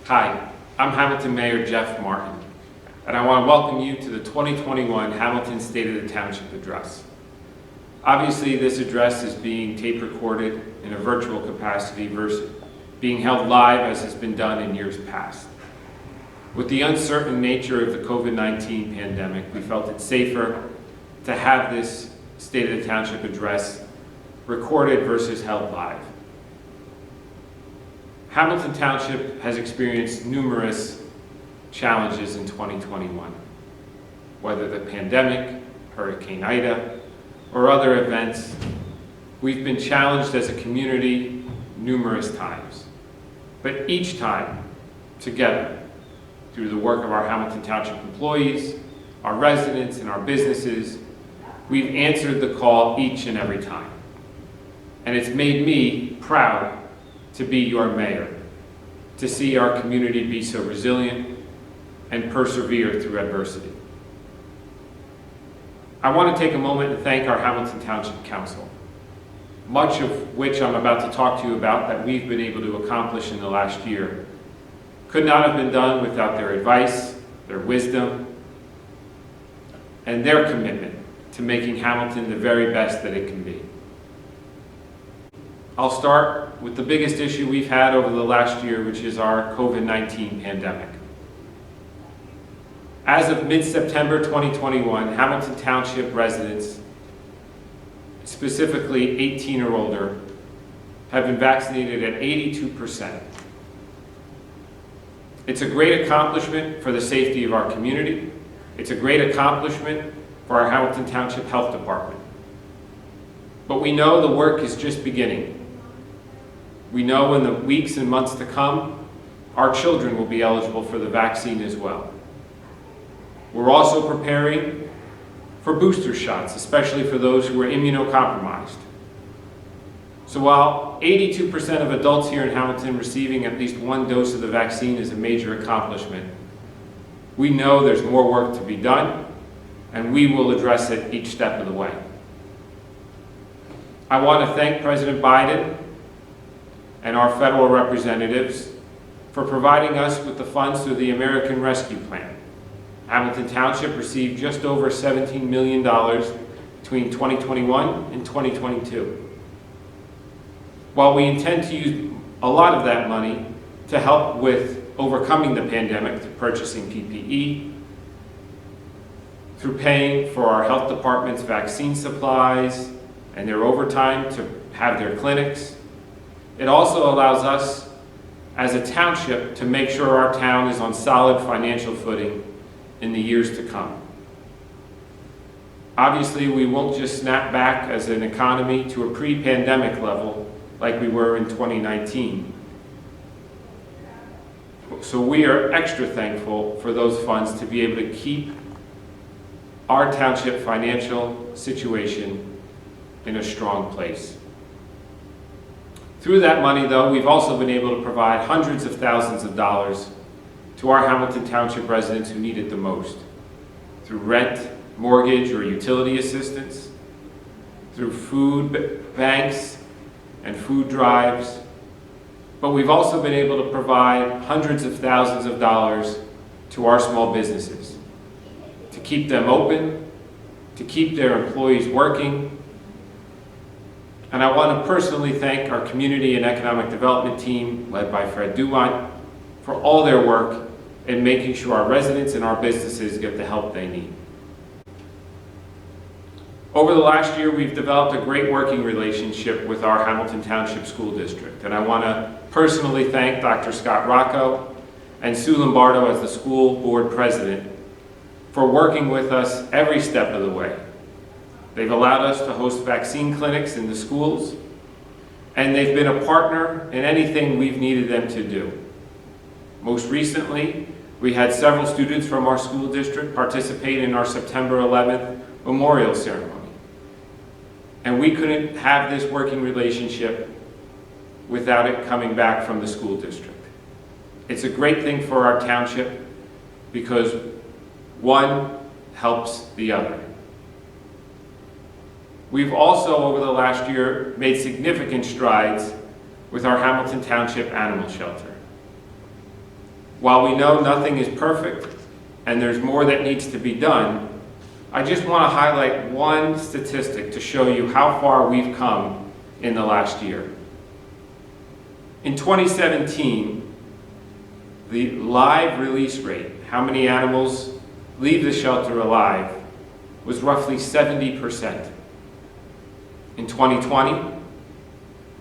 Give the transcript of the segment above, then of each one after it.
Hi, I'm Hamilton Mayor Jeff Martin, and I want to welcome you to the 2021 Hamilton State of the Township Address. Obviously, this address is being tape recorded in a virtual capacity versus being held live as has been done in years past. With the uncertain nature of the COVID-19 pandemic, we felt it safer to have this State of the Township Address recorded versus held live. Hamilton Township has experienced numerous challenges in 2021, whether the pandemic, Hurricane Ida, or other events. We've been challenged as a community numerous times, but each time, together, through the work of our Hamilton Township employees, our residents, and our businesses, we've answered the call each and every time. And it's made me proud to be your mayor, to see our community be so resilient and persevere through adversity. I want to take a moment and thank our Hamilton Township Council, much of which I'm about to talk to you about that we've been able to accomplish in the last year could not have been done without their advice, their wisdom, and their commitment to making Hamilton the very best that it can be. I'll start with the biggest issue we've had over the last year, which is our COVID-19 pandemic. As of mid-September 2021, Hamilton Township residents, specifically 18 or older, have been vaccinated at 82%. It's a great accomplishment for the safety of our community. It's a great accomplishment for our Hamilton Township Health Department. But we know the work is just beginning. We know in the weeks and months to come, our children will be eligible for the vaccine as well. We're also preparing for booster shots, especially for those who are immunocompromised. So while 82% of adults here in Hamilton receiving at least one dose of the vaccine is a major accomplishment, we know there's more work to be done, and we will address it each step of the way. I want to thank President Biden and our federal representatives for providing us with the funds through the American Rescue Plan. Hamilton Township received just over $17 million between 2021 and 2022. While we intend to use a lot of that money to help with overcoming the pandemic through purchasing PPE, through paying for our health department's vaccine supplies and their overtime to have their clinics, it also allows us as a township to make sure our town is on solid financial footing in the years to come. Obviously, we won't just snap back as an economy to a pre-pandemic level like we were in 2019. So we are extra thankful for those funds to be able to keep our township financial situation in a strong place. Through that money, though, we've also been able to provide hundreds of thousands of dollars to our Hamilton Township residents who need it the most, through rent, mortgage, or utility assistance, through food banks and food drives. But we've also been able to provide hundreds of thousands of dollars to our small businesses, to keep them open, to keep their employees working. And I want to personally thank our Community and Economic Development team, led by Fred Duwant, for all their work in making sure our residents and our businesses get the help they need. Over the last year, we've developed a great working relationship with our Hamilton Township School District, and I want to personally thank Dr. Scott Rocco and Sue Lombardo as the school board president for working with us every step of the way. They've allowed us to host vaccine clinics in the schools, and they've been a partner in anything we've needed them to do. Most recently, we had several students from our school district participate in our September 11th memorial ceremony. And we couldn't have this working relationship without it coming back from the school district. It's a great thing for our township because one helps the other. We've also, over the last year, made significant strides with our Hamilton Township Animal Shelter. While we know nothing is perfect and there's more that needs to be done, I just want to highlight one statistic to show you how far we've come in the last year. In 2017, the live release rate, how many animals leave the shelter alive, was roughly 70%. In 2020,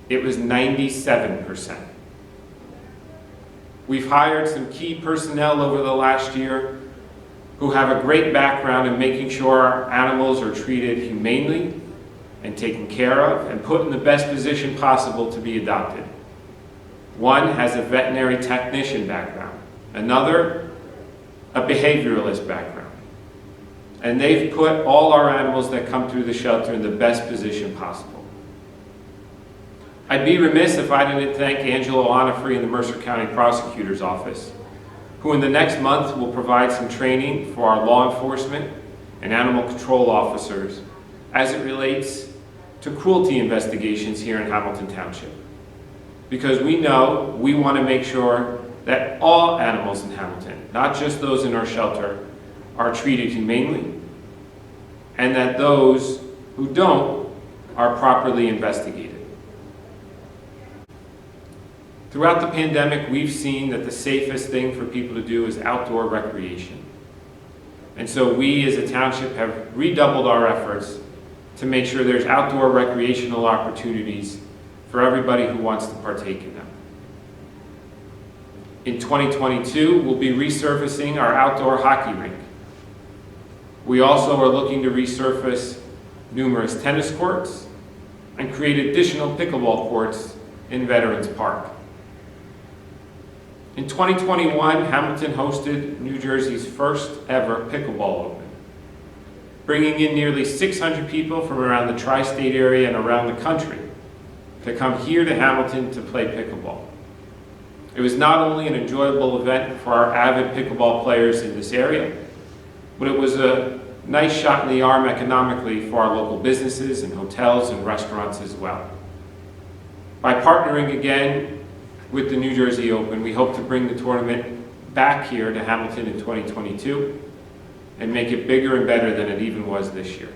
it was 97%. We've hired some key personnel over the last year who have a great background in making sure our animals are treated humanely and taken care of and put in the best position possible to be adopted. One has a veterinary technician background, another a behavioralist background. And they've put all our animals that come through the shelter in the best position possible. I'd be remiss if I didn't thank Angelo Onifree in the Mercer County Prosecutor's Office, who in the next month will provide some training for our law enforcement and animal control officers as it relates to cruelty investigations here in Hamilton Township. Because we know we want to make sure that all animals in Hamilton, not just those in our shelter, are treated humanely, and that those who don't are properly investigated. Throughout the pandemic, we've seen that the safest thing for people to do is outdoor recreation. And so we as a township have redoubled our efforts to make sure there's outdoor recreational opportunities for everybody who wants to partake in them. In 2022, we'll be resurfacing our outdoor hockey rink. We also are looking to resurface numerous tennis courts and create additional pickleball courts in Veterans Park. In 2021, Hamilton hosted New Jersey's first ever pickleball open, bringing in nearly 600 people from around the tri-state area and around the country to come here to Hamilton to play pickleball. It was not only an enjoyable event for our avid pickleball players in this area, but it was a nice shot in the arm economically for our local businesses and hotels and restaurants as well. By partnering again with the New Jersey Open, we hope to bring the tournament back here to Hamilton in 2022 and make it bigger and better than it even was this year.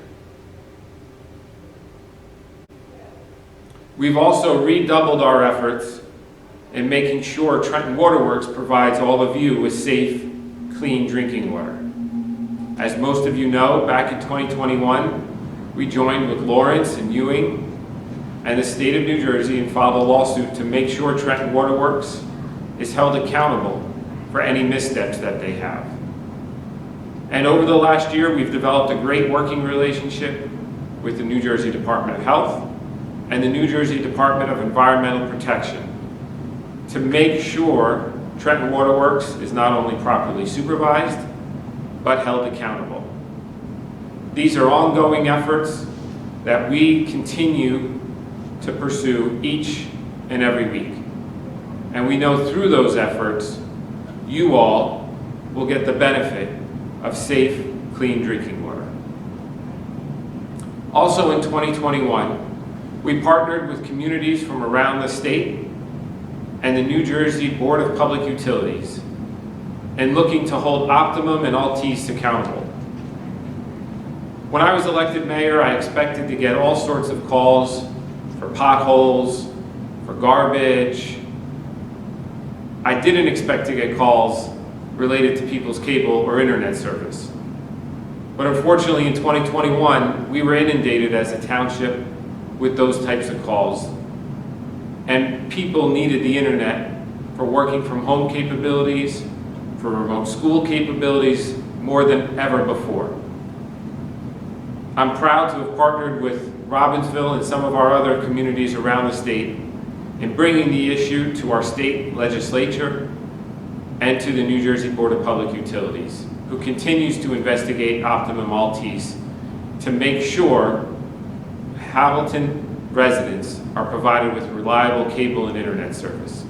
We've also redoubled our efforts in making sure Trenton Waterworks provides all of you with safe, clean drinking water. As most of you know, back in 2021, we joined with Lawrence and Ewing and the state of New Jersey and filed a lawsuit to make sure Trenton Waterworks is held accountable for any missteps that they have. And over the last year, we've developed a great working relationship with the New Jersey Department of Health and the New Jersey Department of Environmental Protection to make sure Trenton Waterworks is not only properly supervised, but held accountable. These are ongoing efforts that we continue to pursue each and every week. And we know through those efforts, you all will get the benefit of safe, clean drinking water. Also in 2021, we partnered with communities from around the state and the New Jersey Board of Public Utilities in looking to hold Optimum and Altice accountable. When I was elected mayor, I expected to get all sorts of calls for potholes, for garbage. I didn't expect to get calls related to people's cable or internet service. But unfortunately in 2021, we were inundated as a township with those types of calls. And people needed the internet for working from home capabilities, for remote school capabilities, more than ever before. I'm proud to have partnered with Robbinsville and some of our other communities around the state in bringing the issue to our state legislature and to the New Jersey Board of Public Utilities, who continues to investigate Optimum Altice to make sure Hamilton residents are provided with reliable cable and internet service.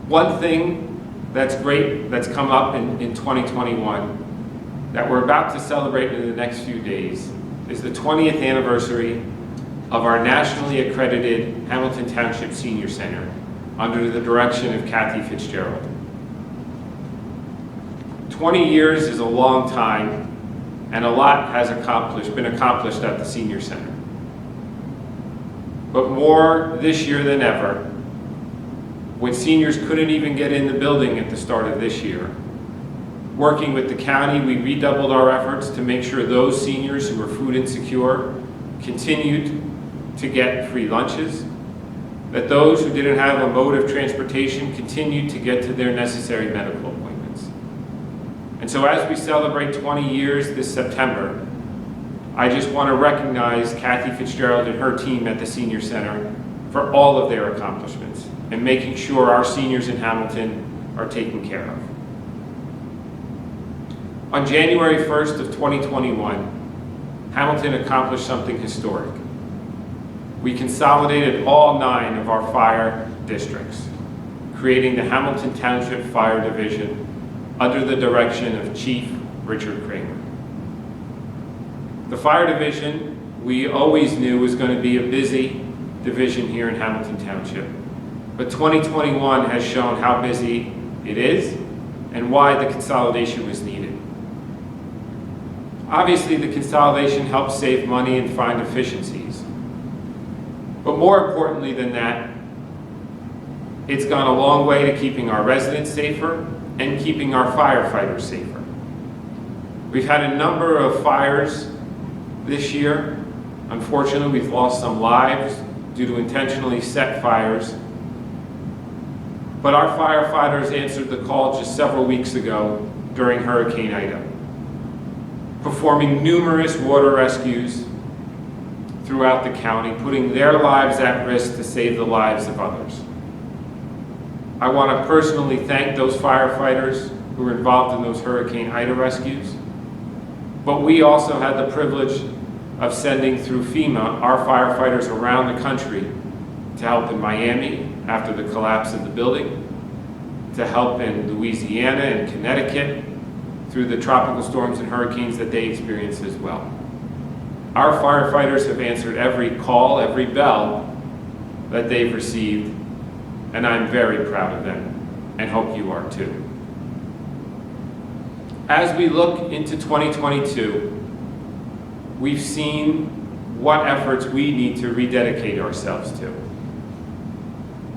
One thing that's great that's come up in 2021 that we're about to celebrate in the next few days is the 20th anniversary of our nationally accredited Hamilton Township Senior Center under the direction of Kathy Fitzgerald. 20 years is a long time, and a lot has been accomplished at the Senior Center. But more this year than ever, when seniors couldn't even get in the building at the start of this year, working with the county, we redoubled our efforts to make sure those seniors who were food insecure continued to get free lunches, that those who didn't have a mode of transportation continued to get to their necessary medical appointments. And so as we celebrate 20 years this September, I just want to recognize Kathy Fitzgerald and her team at the Senior Center for all of their accomplishments and making sure our seniors in Hamilton are taken care of. On January 1st of 2021, Hamilton accomplished something historic. We consolidated all 9 of our fire districts, creating the Hamilton Township Fire Division under the direction of Chief Richard Kramer. The fire division, we always knew was going to be a busy division here in Hamilton Township, but 2021 has shown how busy it is and why the consolidation was needed. Obviously, the consolidation helps save money and find efficiencies. But more importantly than that, it's gone a long way to keeping our residents safer and keeping our firefighters safer. We've had a number of fires this year. Unfortunately, we've lost some lives due to intentionally set fires. But our firefighters answered the call just several weeks ago during Hurricane Ida, performing numerous water rescues throughout the county, putting their lives at risk to save the lives of others. I want to personally thank those firefighters who were involved in those Hurricane Ida rescues. But we also had the privilege of sending through FEMA our firefighters around the country to help in Miami after the collapse of the building, to help in Louisiana and Connecticut through the tropical storms and hurricanes that they experienced as well. Our firefighters have answered every call, every bell that they've received, and I'm very proud of them, and hope you are too. As we look into 2022, we've seen what efforts we need to rededicate ourselves to.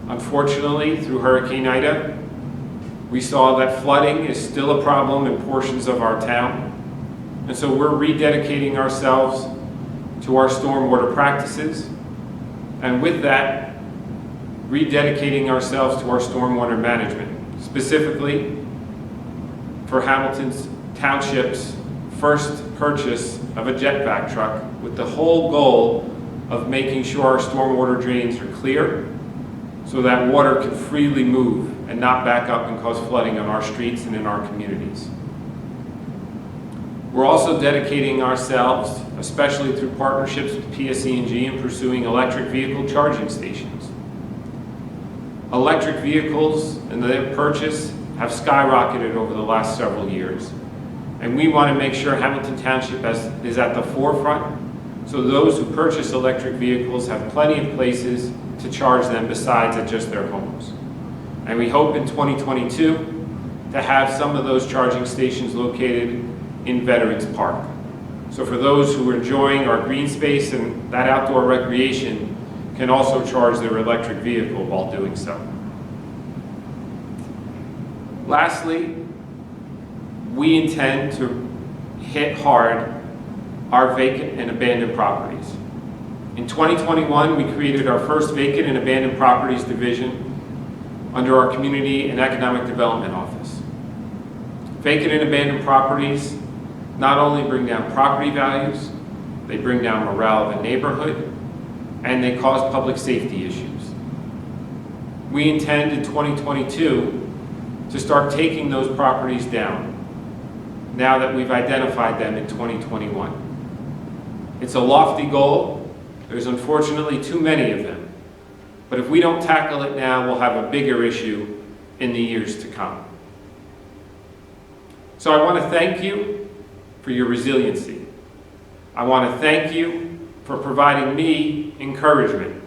Unfortunately, through Hurricane Ida, we saw that flooding is still a problem in portions of our town, and so we're rededicating ourselves to our stormwater practices, and with that, rededicating ourselves to our stormwater management, specifically for Hamilton's Township's first purchase of a jet vac truck with the whole goal of making sure our stormwater drains are clear so that water can freely move and not back up and cause flooding on our streets and in our communities. We're also dedicating ourselves, especially through partnerships with PSE&G, in pursuing electric vehicle charging stations. Electric vehicles and their purchase have skyrocketed over the last several years. And we want to make sure Hamilton Township is at the forefront, so those who purchase electric vehicles have plenty of places to charge them besides at just their homes. And we hope in 2022 to have some of those charging stations located in Veterans Park. So for those who are enjoying our green space and that outdoor recreation can also charge their electric vehicle while doing so. Lastly, we intend to hit hard our vacant and abandoned properties. In 2021, we created our first vacant and abandoned properties division under our Community and Economic Development Office. Vacant and abandoned properties not only bring down property values, they bring down morale of a neighborhood, and they cause public safety issues. We intend in 2022 to start taking those properties down now that we've identified them in 2021. It's a lofty goal. There's unfortunately too many of them. But if we don't tackle it now, we'll have a bigger issue in the years to come. So I want to thank you for your resiliency. I want to thank you for providing me encouragement.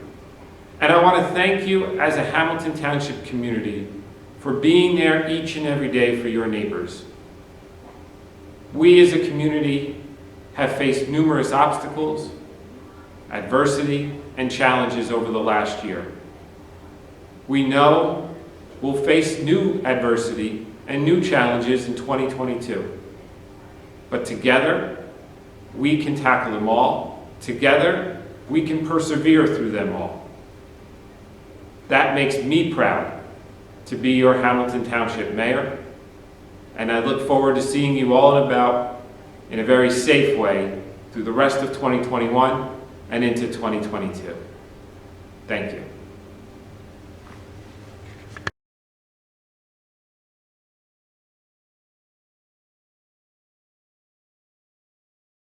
And I want to thank you as a Hamilton Township community for being there each and every day for your neighbors. We as a community have faced numerous obstacles, adversity, and challenges over the last year. We know we'll face new adversity and new challenges in 2022. But together, we can tackle them all. Together, we can persevere through them all. That makes me proud to be your Hamilton Township Mayor, and I look forward to seeing you all and about in a very safe way through the rest of 2021 and into 2022. Thank you.